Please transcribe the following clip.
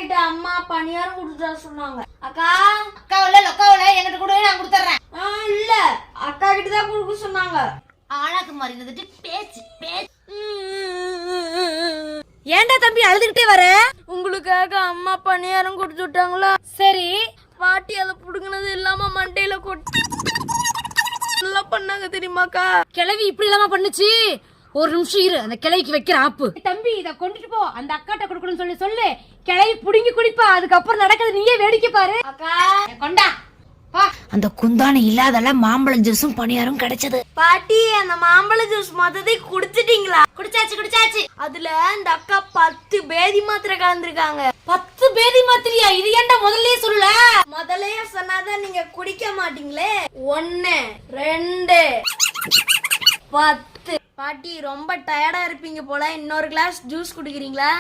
கிட்ட அம்மா பணியாரம் கொடுத்துட்டா சொன்னாங்க. அக்கா என்கிட்ட கூட நான் கொடுத்துறேன். இல்ல அக்கா கிட்ட தான் கொடுக்க சொன்னாங்க. ஆளாக்கு மாதிரி இருந்துட்டு பேச்சு பேச்சு. ஏன்டா தம்பி அழுதுகிட்டே வர? உங்களுக்காக அம்மா பணியாரம் கொடுத்து விட்டாங்களா? சரி, பாட்டி அதை புடுங்கினது இல்லாம மண்டையில கொட்டி நல்லா பண்ணாங்க தெரியுமாக்கா? கிழவி இப்படி இல்லாம பண்ணுச்சு. ஒரு நிமிஷம் இரு, அந்த கிளைக்கு வைக்கிற ஆப்பு. தம்பி இத கொண்டுட்டு போ, அந்த அக்காட்ட கொடுக்கணும்னு சொல்லு. கிளவி புடுங்கி குடிப்பா, அதுக்கப்புறம் நடக்கிறது நீயே வேடிக்கை பாரு. அக்கா கொண்டா அந்த குந்தான இல்லாதல மாம்பழம் ஜூஸும் பணியாரம் கிடைச்சது. பாட்டி அந்த மாம்பழ ஜூஸ் மொத்தத்தை குடிச்சிட்டீங்களா? குடிச்சாச்சு. அதுல இந்த அக்கா 10 பேதி மாத்திரை கலந்துருக்காங்க. 10 பேதி மாத்திரையா? இது ஏன்டா முதல்லயே சொல்லல? முதல்லயே சொன்னாதான் நீங்க குடிக்க மாட்டீங்களே. 1 2 10. பாட்டி ரொம்ப டயர்டா இருப்பீங்க போல, இன்னொரு கிளாஸ் ஜூஸ் குடிக்கிறீங்களா?